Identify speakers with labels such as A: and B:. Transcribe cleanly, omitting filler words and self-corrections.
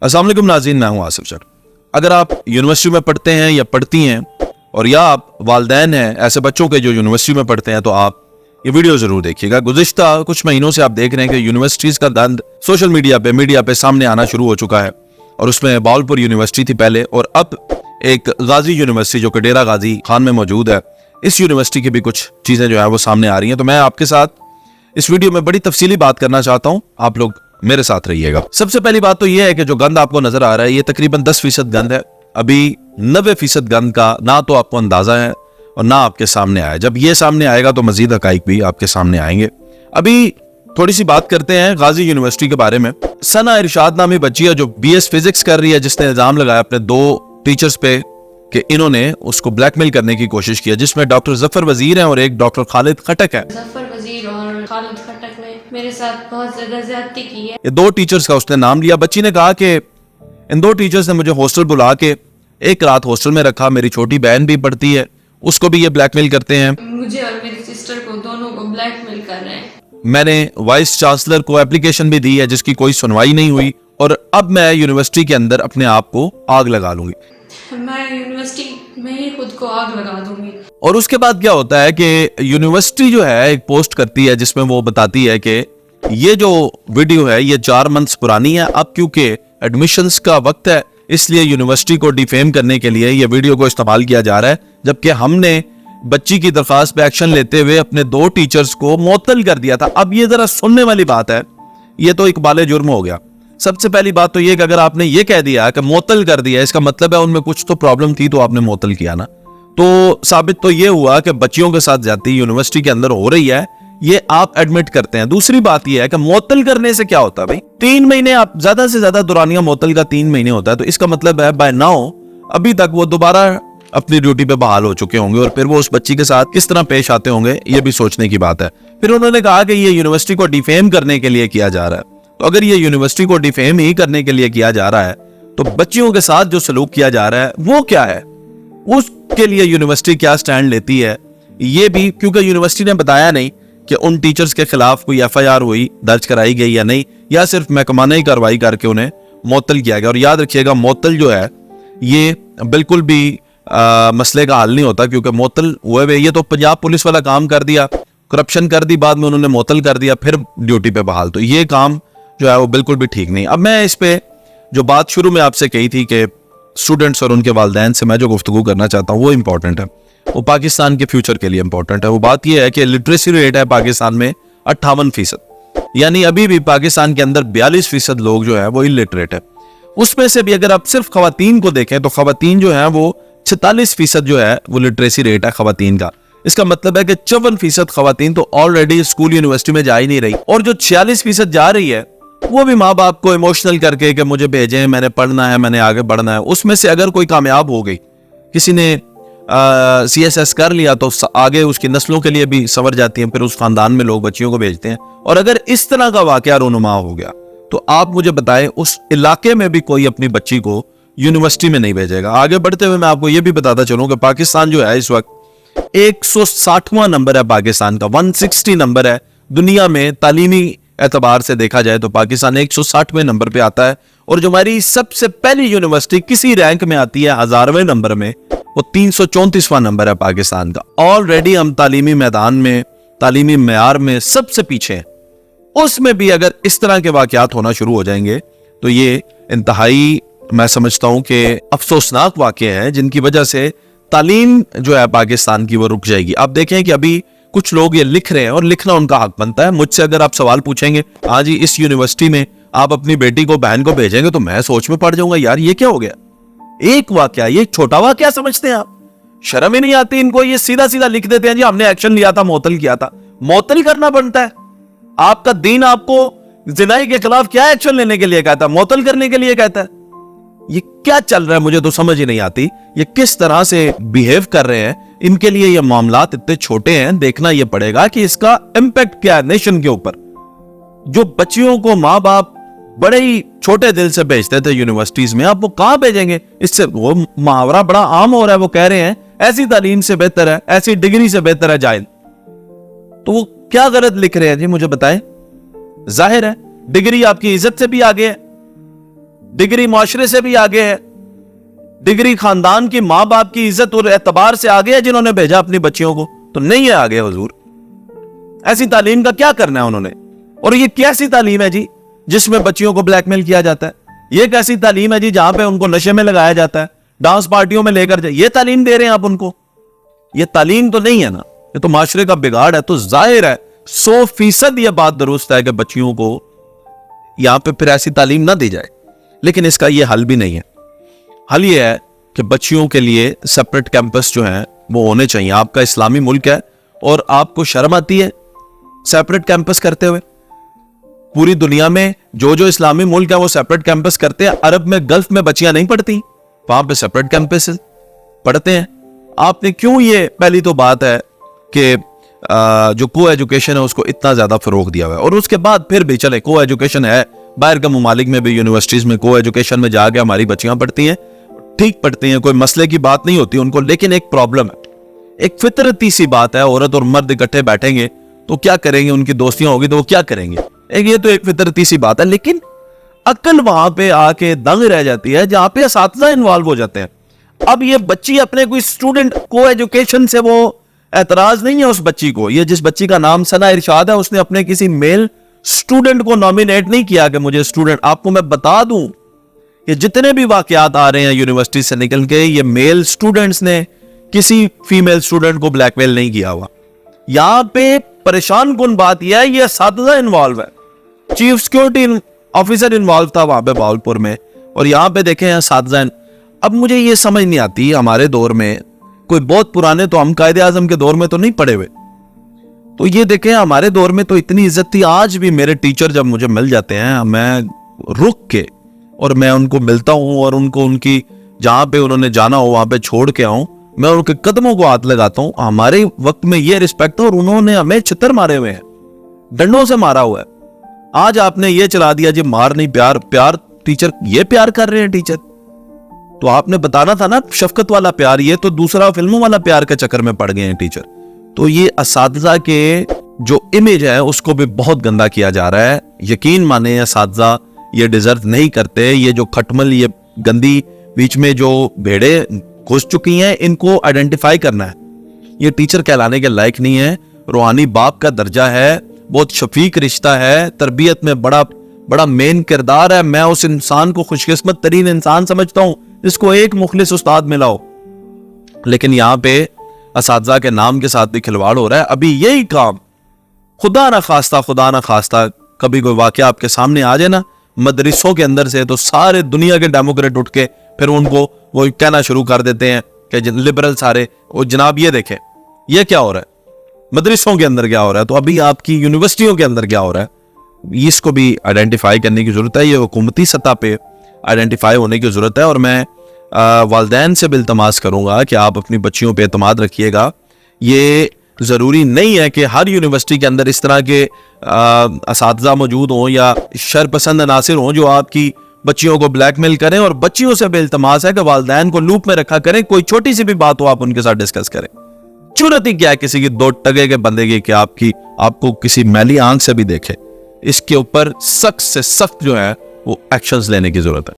A: अस्सलाम वालेकुम नाज़रीन, मैं हूं आसिफ जट। अगर आप यूनिवर्सिटी में पढ़ते हैं या पढ़ती हैं और या आप वालिदैन हैं ऐसे बच्चों के जो यूनिवर्सिटी में पढ़ते हैं तो आप ये वीडियो जरूर देखिएगा। गुज़िश्ता कुछ महीनों से आप देख रहे हैं कि यूनिवर्सिटीज़ का दंद सोशल मीडिया पे सामने आना शुरू हो चुका है और उसमें बावलपुर यूनिवर्सिटी थी पहले और अब एक गाजी यूनिवर्सिटी जो कि डेरा गाजी खान में मौजूद है, इस यूनिवर्सिटी की भी कुछ चीज़ें जो है वो सामने आ रही हैं। तो मैं आपके साथ इस वीडियो में बड़ी तफसीली बात करना चाहता हूँ, आप लोग मेरे साथ रहिएगा। सबसे पहली बात तो यह है कि जो गंद आपको नजर आ रहा है ये तकरीबन 10% गंद है। अभी 90% गंद का ना तो आपको अंदाजा है और ना आपके सामने आया। जब ये सामने आएगा तो मजीद हकाइक भी आपके सामने आएंगे। अभी थोड़ी सी बात करते हैं गाजी यूनिवर्सिटी के बारे में। सना इरशाद नामी बच्ची है जो BS फिजिक्स कर रही है, जिसने इल्जाम लगाया अपने 2 टीचर्स पे कि इन्होंने उसको ब्लैकमेल करने की कोशिश की, जिसमें डॉक्टर जफर वजीर हैं और एक डॉक्टर खालिद खटक है।
B: जफर वजीर और खालिद खटक ने मेरे साथ बहुत ज्यादा ज्यादती की है।
A: ये 2 टीचर्स का उसने नाम लिया। बच्ची ने कहा कि इन 2 टीचर्स ने मुझे हॉस्टल बुला के एक रात हॉस्टल में रखा, मेरी छोटी बहन भी पढ़ती है, उसको भी ये ब्लैकमेल करते हैं।
B: मुझे और मेरी सिस्टर को दोनों को ब्लैकमेल कर रहे हैं।
A: मैंने वाइस चांसलर को एप्लीकेशन भी दी है जिसकी कोई सुनवाई नहीं हुई और अब मैं यूनिवर्सिटी के अंदर अपने आप को आग लगा लूंगी।
B: मैं यूनिवर्सिटी में ही खुद को आग लगा दूंगी।
A: और उसके बाद क्या होता है कि यूनिवर्सिटी जो है एक पोस्ट करती है जिसमें वो बताती है कि ये जो वीडियो है ये 4 मंथ्स पुरानी है। अब क्योंकि एडमिशंस का वक्त है इसलिए यूनिवर्सिटी को डिफेम करने के लिए ये वीडियो को इस्तेमाल किया जा रहा है, जबकि हमने बच्ची की दरखास्त पे एक्शन लेते हुए अपने 2 टीचर्स को मुअत्तल कर दिया था। अब ये जरा सुनने वाली बात है, ये तो इकबाल जुर्म हो गया। सबसे पहली बात तो ये कि अगर आपने ये कह दिया कि मुअत्तल कर दिया, इसका मतलब है उनमें कुछ तो प्रॉब्लम थी तो आपने मुअत्तल किया ना। तो साबित तो ये हुआ कि बच्चियों के साथ ज्यादती यूनिवर्सिटी के अंदर हो रही है, ये आप एडमिट करते हैं। दूसरी बात ये है कि मुअत्तल करने से क्या होता है भाई, 3 महीने आप ज्यादा से ज्यादा दुरानिया मुअत्तल का 3 महीने होता है, तो इसका मतलब है बाय नाउ अभी तक वो दोबारा अपनी ड्यूटी पे बहाल हो चुके होंगे और फिर वो उस बच्ची के साथ किस तरह पेश आते होंगे ये भी सोचने की बात है। फिर उन्होंने कहा कि ये यूनिवर्सिटी को डिफेम करने के लिए किया जा रहा है। तो अगर ये यूनिवर्सिटी को डिफेम ही करने के लिए किया जा रहा है तो बच्चियों के साथ जो सलूक किया जा रहा है वो क्या है, उसके लिए यूनिवर्सिटी क्या स्टैंड लेती है, ये भी क्योंकि यूनिवर्सिटी ने बताया नहीं कि उन टीचर्स के खिलाफ कोई FIR हुई, दर्ज कराई गई या नहीं, या सिर्फ महकमाना कार्रवाई करके उन्हें मुअत्तल किया गया। और याद रखिएगा मुअत्तल जो है ये बिल्कुल भी मसले का हल नहीं होता, क्योंकि मुअत्तल हुए ये तो पंजाब पुलिस वाला काम कर दिया, करप्शन कर दी, बाद में उन्होंने मुअत्तल कर दिया, फिर ड्यूटी पे बहाल। तो ये काम जो है वो बिल्कुल भी ठीक नहीं। अब मैं इस पे जो बात शुरू में आपसे कही थी कि स्टूडेंट्स और उनके वालिदैन से मैं जो गुफ्तगू करना चाहता हूँ वो इंपॉर्टेंट है, वो पाकिस्तान के फ्यूचर के लिए इंपॉर्टेंट है। वो बात यह है कि लिटरेसी रेट है पाकिस्तान में 58%, यानी अभी भी पाकिस्तान के अंदर 42% लोग जो है वो इलिटरेट है। उसमें से भी अगर आप सिर्फ खवातीन को देखें तो खवातीन जो है वो 46% जो है वो लिटरेसी रेट है खवातीन का। इसका मतलब है कि 54% खवातीन तो ऑलरेडी स्कूल यूनिवर्सिटी में जा ही नहीं रही, और जो 46% जा रही है वो भी माँ बाप को इमोशनल करके कि मुझे भेजें, मैंने पढ़ना है, मैंने आगे बढ़ना है। उसमें से अगर कोई कामयाब हो गई, किसी ने CSS कर लिया तो आगे उसकी नस्लों के लिए भी संवर जाती है, फिर उस खानदान में लोग बच्चियों को भेजते हैं। और अगर इस तरह का वाकया रोनुमा हो गया तो आप मुझे बताएं उस इलाके में भी कोई अपनी बच्ची को यूनिवर्सिटी में नहीं भेजेगा। आगे बढ़ते हुए मैं आपको यह भी बताता चलूं कि पाकिस्तान जो है इस वक्त 160वां नंबर है, पाकिस्तान का 160 नंबर है दुनिया में। तालीमी एतबार से देखा जाए तो पाकिस्तान 160वें नंबर पे आता है, और जो हमारी सबसे पहली यूनिवर्सिटी किसी रैंक में आती है 1000वें नंबर में, वो 334वां नंबर है पाकिस्तान का। ऑलरेडी हम तालीमी मैदान में, तालीमी मेयार में सबसे पीछे हैं। उसमें भी अगर इस तरह के वाकयात होना शुरू हो जाएंगे तो ये इंतहाई, मैं समझता हूं कि अफसोसनाक वाकये हैं जिनकी वजह से तालीम जो है पाकिस्तान की वो रुक जाएगी। आप देखें कि अभी कुछ लोग ये लिख रहे हैं और लिखना उनका हक बनता है। मुझसे अगर आप सवाल पूछेंगे हाँ जी इस यूनिवर्सिटी में आप अपनी बेटी को, बहन को भेजेंगे, तो मैं सोच में पड़ जाऊंगा यार ये क्या हो गया, एक वाकया, ये छोटा वाकया समझते हैं आप, शर्म ही नहीं आती इनको। ये सीधा सीधा लिख देते हैं जी हमने एक्शन लिया था, मुअत्तल किया था। मुअत्तल करना बनता है, आपका दीन आपको जिनाई के खिलाफ क्या एक्शन लेने के लिए कहता है, मुअत्तल करने के लिए कहता है। ये क्या चल रहा है मुझे तो समझ ही नहीं आती, ये किस तरह से बिहेव कर रहे हैं। इनके लिए ये मामलात इतने छोटे हैं, देखना ये पड़ेगा कि इसका इम्पैक्ट क्या है नेशन के ऊपर। जो बच्चियों को माँ बाप बड़े ही छोटे दिल से भेजते थे यूनिवर्सिटीज में, आप वो कहां भेजेंगे। इससे वो मुहावरा बड़ा आम हो रहा है, वो कह रहे हैं ऐसी तालीम से बेहतर है, ऐसी डिग्री से बेहतर है जाहिल। तो वो क्या गलत लिख रहे हैं जी मुझे बताएं। जाहिर है डिग्री आपकी इज्जत से भी आगे है, ڈگری معاشرے سے بھی آگے ہے, ڈگری خاندان کی ماں باپ کی عزت اور اعتبار سے آگے ہے جنہوں نے بھیجا اپنی بچیوں کو, تو نہیں ہے آگے حضور. ایسی تعلیم کا کیا کرنا ہے انہوں نے؟ اور یہ کیسی تعلیم ہے جی جس میں بچیوں کو بلیک میل کیا جاتا ہے؟ یہ کیسی تعلیم ہے جی جہاں پہ ان کو نشے میں لگایا جاتا ہے, ڈانس پارٹیوں میں لے کر جائے, یہ تعلیم دے رہے ہیں آپ ان کو؟ یہ تعلیم تو نہیں ہے نا, یہ تو معاشرے کا بگاڑ ہے. تو ظاہر ہے 100% یہ بات درست ہے کہ بچیوں کو یہاں پہ پھر ایسی تعلیم نہ دی جائے, لیکن اس کا یہ حل بھی نہیں ہے. حل یہ ہے کہ بچیوں کے لیے سیپریٹ کیمپس جو ہیں وہ ہونے چاہیے. آپ کا اسلامی ملک ہے اور آپ کو شرم آتی ہے سیپریٹ کیمپس کرتے ہوئے؟ پوری دنیا میں جو اسلامی ملک ہے وہ سیپریٹ کیمپس کرتے ہیں. عرب میں, گلف میں بچیاں نہیں پڑھتی, وہاں پہ سیپریٹ کیمپس پڑھتے ہیں. آپ نے کیوں, یہ پہلی تو بات ہے کہ جو کو ایجوکیشن ہے اس کو اتنا زیادہ فروغ دیا ہوا ہے, اور اس کے بعد پھر بھی چلے کو ایجوکیشن ہے, باہر کے ممالک میں بھی یونیورسٹیز میں کو ایجوکیشن میں جا کے ہماری بچیاں پڑھتی ہیں, ٹھیک پڑھتی ہیں, کوئی مسئلے کی بات نہیں ہوتی ان کو. لیکن ایک پرابلم ہے, ایک فطرتی سی بات ہے, عورت اور مرد اکٹھے بیٹھیں گے تو کیا کریں گے, ان کی دوستیاں ہوگی تو وہ کیا کریں گے, یہ تو ایک فطرتی سی بات ہے. لیکن عقل وہاں پہ آ کے دنگ رہ جاتی ہے جہاں پہ اساتذہ انوالو ہو جاتے ہیں. اب یہ بچی اپنے کوئی اسٹوڈنٹ کو ایجوکیشن سے وہ اعتراض نہیں ہے اس بچی کو. یہ جس بچی کا نام ثنا ارشاد ہے, اس نے اپنے کسی میل اسٹوڈنٹ کو نامینیٹ نہیں کیا کہ مجھے اسٹوڈنٹ. آپ کو میں بتا دوں یہ جتنے بھی واقعات آ رہے ہیں یونیورسٹی سے نکل کے, یہ میل اسٹوڈنٹس نے کسی فیمیل اسٹوڈنٹ کو بلیک میل نہیں کیا ہوا. یہاں پہ پریشان کن بات یہ ہے, یہ اساتذہ انوالو ہے, چیف سیکورٹی آفیسر انوالو تھا وہاں پہ بہاولپور میں, اور یہاں پہ دیکھیں اساتذہ. اب مجھے یہ سمجھ نہیں آتی, ہمارے دور میں کوئی بہت پرانے تو ہم قائد اعظم کے دور میں تو نہیں پڑے ہوئے, تو یہ دیکھیں ہمارے دور میں تو اتنی عزت تھی. آج بھی میرے ٹیچر جب مجھے مل جاتے ہیں, میں رک کے اور میں ان کو ملتا ہوں اور ان کو ان کی جہاں پہ انہوں نے جانا ہو وہاں پہ چھوڑ کے آؤں, میں ان کے قدموں کو ہاتھ لگاتا ہوں. ہمارے وقت میں یہ رسپیکٹ ہے, اور انہوں نے ہمیں چھتر مارے ہوئے ہیں, ڈنڈوں سے مارا ہوا ہے. آج آپ نے یہ چلا دیا جی مار نہیں پیار, پیار ٹیچر, یہ پیار کر رہے ہیں ٹیچر. تو آپ نے بتانا تھا نا شفقت والا پیار, یہ تو دوسرا فلموں والا پیار کے چکر میں پڑ گئے ہیں ٹیچر. تو یہ اساتذہ کے جو امیج ہے اس کو بھی بہت گندا کیا جا رہا ہے. یقین مانے اساتذہ یہ ڈیزرو نہیں کرتے. یہ جو کھٹمل, یہ گندی بیچ میں جو بھیڑے گھس چکی ہیں, ان کو آئیڈینٹیفائی کرنا ہے. یہ ٹیچر کہلانے کے لائق نہیں ہے. روحانی باپ کا درجہ ہے, بہت شفیق رشتہ ہے, تربیت میں بڑا مین کردار ہے. میں اس انسان کو خوش قسمت ترین انسان سمجھتا ہوں جس کو ایک مخلص استاد ملا ہو. لیکن یہاں پہ اساتذہ کے نام کے ساتھ بھی کھلواڑ ہو رہا ہے. ابھی یہی کام خدا نہ خواستہ کبھی کوئی واقعہ آپ کے سامنے آ جائے نا مدرسوں کے اندر سے, تو سارے دنیا کے ڈیموکریٹ اٹھ کے پھر ان کو وہ کہنا شروع کر دیتے ہیں کہ لبرل سارے, اور جناب یہ دیکھیں یہ کیا ہو رہا ہے مدرسوں کے اندر, کیا ہو رہا ہے. تو ابھی آپ کی یونیورسٹیوں کے اندر کیا ہو رہا ہے, اس کو بھی آئیڈینٹیفائی کرنے کی ضرورت ہے. یہ حکومتی سطح پہ آئیڈینٹیفائی ہونے کی ضرورت ہے. اور میں والدین سے بھی التماس کروں گا کہ آپ اپنی بچیوں پہ اعتماد رکھیے گا. یہ ضروری نہیں ہے کہ ہر یونیورسٹی کے اندر اس طرح کے اساتذہ موجود ہوں یا شر پسند عناصر ہوں جو آپ کی بچیوں کو بلیک میل کریں. اور بچیوں سے بھی التماس ہے کہ والدین کو لوپ میں رکھا کریں, کوئی چھوٹی سی بھی بات ہو آپ ان کے ساتھ ڈسکس کریں. ضرورت ہی کیا ہے کسی کی دو ٹگے کے بندے کی کہ آپ کو کسی میلی آنکھ سے بھی دیکھے. اس کے اوپر سخت سے سخت جو ہے وہ ایکشنز لینے کی ضرورت ہے.